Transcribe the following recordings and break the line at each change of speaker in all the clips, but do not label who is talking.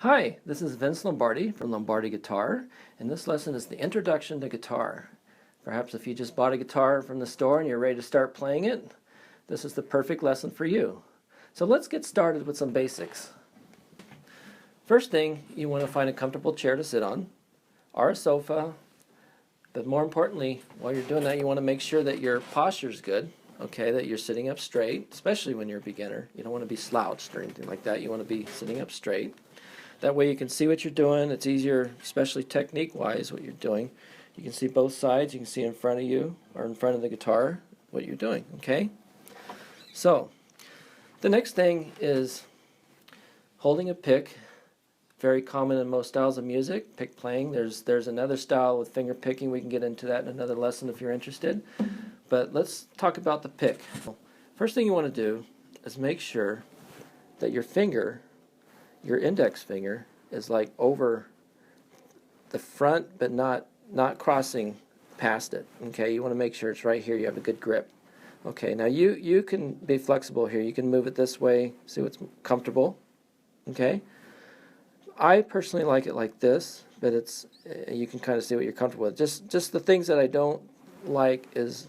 Hi, this is Vince Lombardi from Lombardi Guitar, and this lesson is the introduction to guitar. Perhaps if you just bought a guitar from the store and you're ready to start playing it, this is the perfect lesson for you. So let's get started with some basics. First thing, you want to find a comfortable chair to sit on, or a sofa, but more importantly, while you're doing that, you want to make sure that your posture is good, okay, that you're sitting up straight, especially when you're a beginner. You don't want to be slouched or anything like that. You want to be sitting up straight. That way you can see what you're doing. It's easier, especially technique-wise, what you're doing. You can see both sides. You can see in front of you or in front of the guitar what you're doing, okay? So, the next thing is holding a pick. Very common in most styles of music, pick playing. There's another style with finger picking. We can get into that in another lesson if you're interested. But let's talk about the pick. First thing you want to do is make sure that your finger, your index finger, is like over the front but not crossing past it. Okay, you want to make sure it's right here. You have a good grip. Okay, now you can be flexible here. You can move it this way, see what's comfortable. Okay, I personally like it like this, but it's you can kind of see what you're comfortable with. Just the things that I don't like is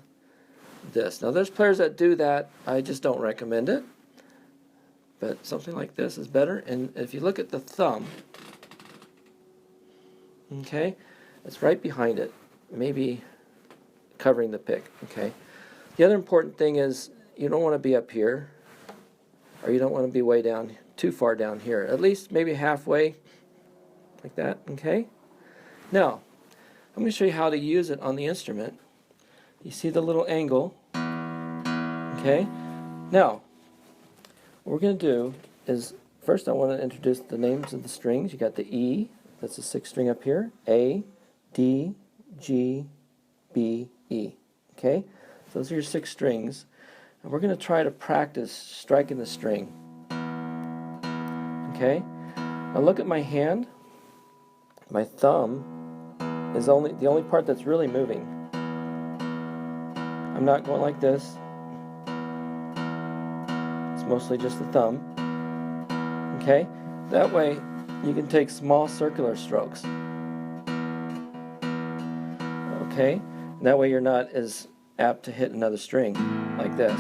this. Now there's players that do that. I just don't recommend it. But something like this is better. And if you look at the thumb, okay, it's right behind it, maybe covering the pick, okay. The other important thing is you don't want to be up here, or you don't want to be way down, too far down here. At least maybe halfway, like that, okay. Now, I'm going to show you how to use it on the instrument. You see the little angle, okay. Now, what we're going to do is, first I want to introduce the names of the strings. You got the E, that's the sixth string up here, A, D, G, B, E. Okay? So those are your 6 strings. And we're going to try to practice striking the string. Okay? Now look at my hand. My thumb is the only part that's really moving. I'm not going like this. Mostly just the thumb. Okay? That way you can take small circular strokes. Okay? That way you're not as apt to hit another string like this.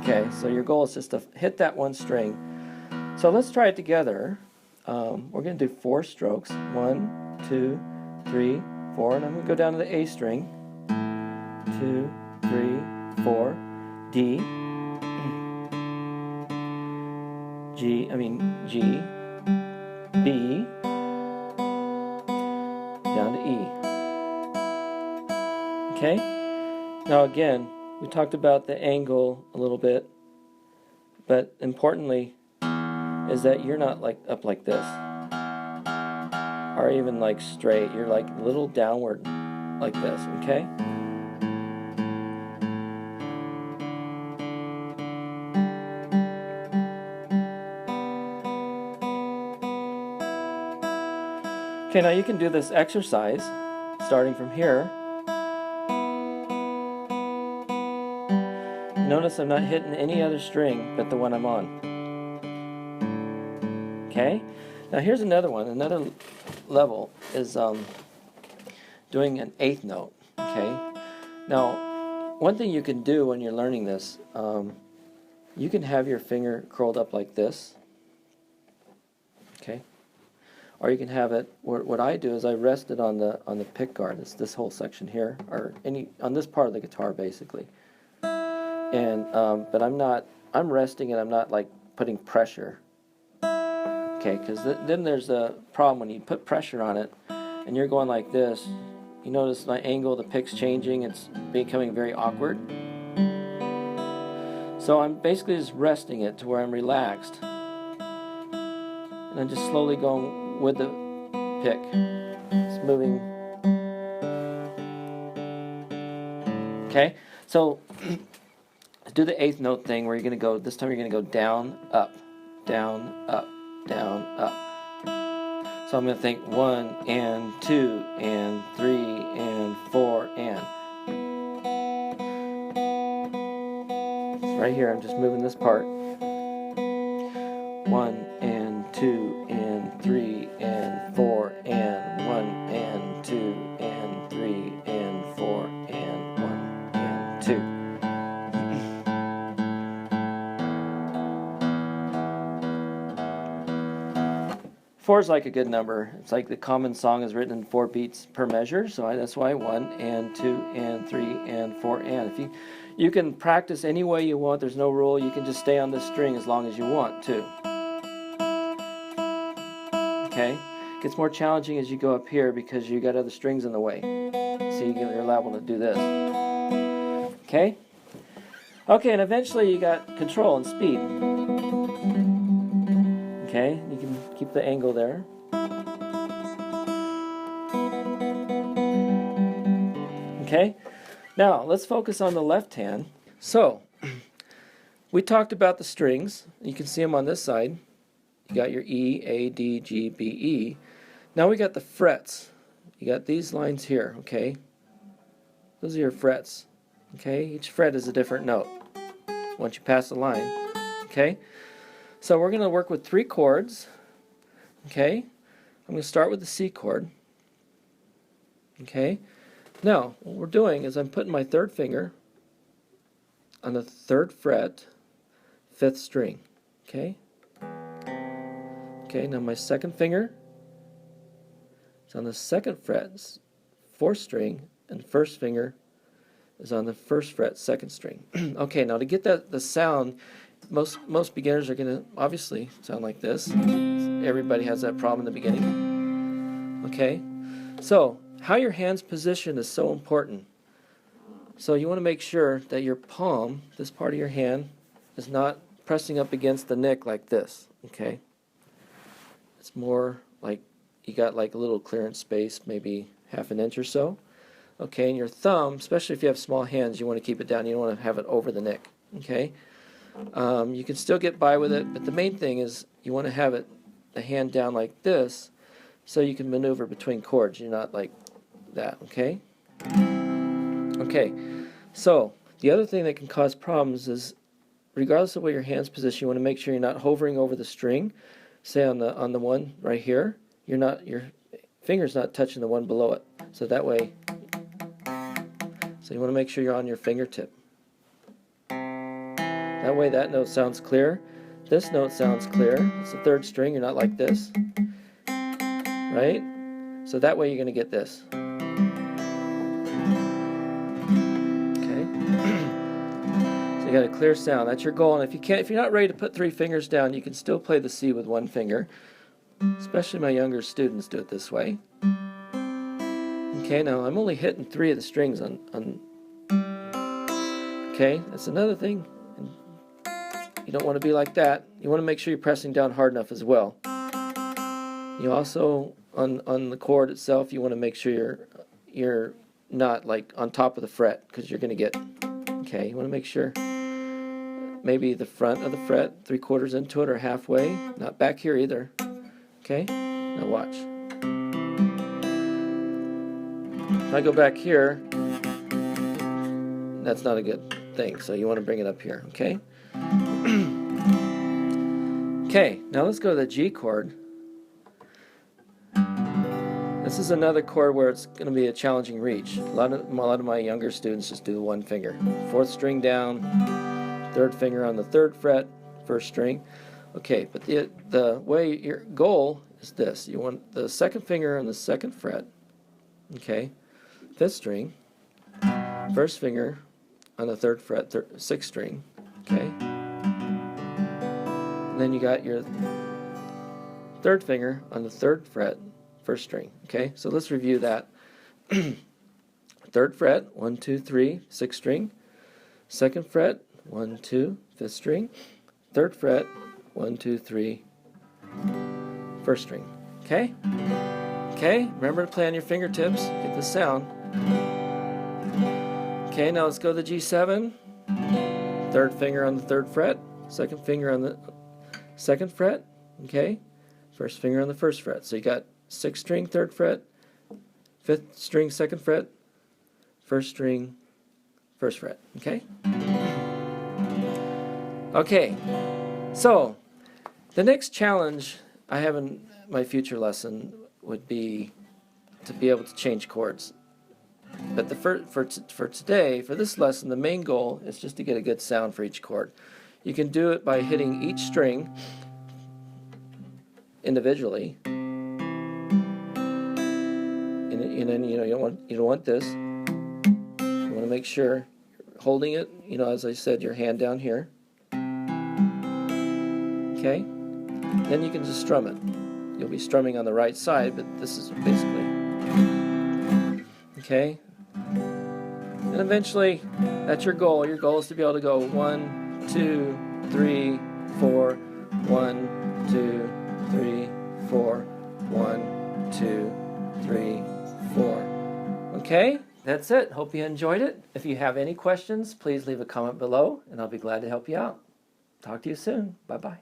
Okay? So your goal is just to hit that one string. So let's try it together. We're going to do 4 strokes. 1, 2, 3, 4. And I'm going to go down to the A string. 2, 3, 4. D. G, B, down to E. Okay? Now again, we talked about the angle a little bit, but importantly is that you're not like up like this, or even like straight. You're like a little downward like this, okay? Okay, now you can do this exercise starting from here. Notice I'm not hitting any other string but the one I'm on. Okay? Now here's another one. Another level is doing an 8th note. Okay? Now, one thing you can do when you're learning this, you can have your finger curled up like this. Okay? Or you can have it, what I do is I rest it on the pick guard. It's this whole section here, or on this part of the guitar basically. And but I'm resting it. I'm not like putting pressure. Okay, because then there's a problem when you put pressure on it, and you're going like this. You notice my angle, the pick's changing. It's becoming very awkward. So I'm basically just resting it to where I'm relaxed, and I'm just slowly going with the pick. It's moving. Okay, so do the 8th note thing where you're going to go, this time you're going to go down, up, down, up, down, up. So I'm going to think 1 and 2 and 3 and 4 and. So right here I'm just moving this part. 1 and 2 and 3 4 is like a good number. It's like the common song is written in 4 beats per measure, so that's why 1 and 2 and 3 and 4 and. If you can practice any way you want. There's no rule. You can just stay on this string as long as you want to. Okay? It gets more challenging as you go up here because you got other strings in the way. So you're liable to do this. Okay? Okay, and eventually you got control and speed. Okay, you can keep the angle there. Okay, now let's focus on the left hand. So, we talked about the strings. You can see them on this side. You got your E, A, D, G, B, E. Now we got the frets. You got these lines here, okay? Those are your frets. Okay, each fret is a different note once you pass the line. Okay, so we're going to work with 3 chords. Okay, I'm going to start with the C chord. Okay, now what we're doing is I'm putting my 3rd finger on the 3rd fret, 5th string. Okay, okay, now my 2nd finger is on the 2nd fret, 4th string, and 1st finger is on the 1st fret, 2nd string. Okay, now to get the sound, most beginners are going to obviously sound like this. Everybody has that problem in the beginning. Okay, so how your hand's positioned is so important. So you want to make sure that your palm, this part of your hand, is not pressing up against the neck like this. Okay, it's more like you got like a little clearance space, maybe ½ an inch or so. Okay, and your thumb, especially if you have small hands, you want to keep it down. You don't want to have it over the neck. Okay, you can still get by with it, but the main thing is you want to have the hand down like this, so you can maneuver between chords. You're not like that. Okay. Okay. So the other thing that can cause problems is, regardless of where your hand's position, you want to make sure you're not hovering over the string. Say on the one right here, your finger's not touching the one below it. So that way. So you want to make sure you're on your fingertip. That way that note sounds clear. This note sounds clear. It's the 3rd string. You're not like this. Right? So that way you're going to get this. Okay? So you got a clear sound. That's your goal. And if you're not ready to put 3 fingers down, you can still play the C with 1 finger. Especially my younger students do it this way. Okay, now I'm only hitting 3 of the strings on okay, that's another thing. You don't want to be like that. You want to make sure you're pressing down hard enough as well. You also, on the chord itself, you want to make sure you're not like on top of the fret, because you're going to get, okay, you want to make sure maybe the front of the fret, 3/4 into it or halfway, not back here either. Okay, now watch. If I go back here, that's not a good thing, so you want to bring it up here, okay? Okay, now let's go to the G chord. This is another chord where it's going to be a challenging reach. A lot of my younger students just do the 1 finger. 4th string down, 3rd finger on the 3rd fret, 1st string. Okay, but the way your goal is this. You want the 2nd finger on the 2nd fret, okay, 5th string, 1st finger on the 3rd fret, 6th string, okay, and then you got your 3rd finger on the 3rd fret, 1st string, okay, so let's review that. 3rd fret, 1, 2, 3, 6th string, 2nd fret, 1, 2, 5th string, 3rd fret, 1, 2, 3, 1st string, okay? Okay, remember to play on your fingertips, get the sound. Okay, now let's go to the G7. 3rd finger on the 3rd fret, 2nd finger on the 2nd fret, okay? 1st finger on the 1st fret. So you got 6th string, 3rd fret, 5th string, 2nd fret, 1st string, 1st fret, okay? Okay, so the next challenge I have in my future lesson would be to be able to change chords. But for today, for this lesson, the main goal is just to get a good sound for each chord. You can do it by hitting each string individually. And then you don't want this. You want to make sure you're holding it, as I said, your hand down here. Okay? Then you can just strum it. You'll be strumming on the right side, but this is basically, okay? And eventually, that's your goal. Your goal is to be able to go 1, 2, 3, 4, 1, 2, 3, 4, 1, 2, 3, 4. Okay? That's it. Hope you enjoyed it. If you have any questions, please leave a comment below, and I'll be glad to help you out. Talk to you soon. Bye-bye.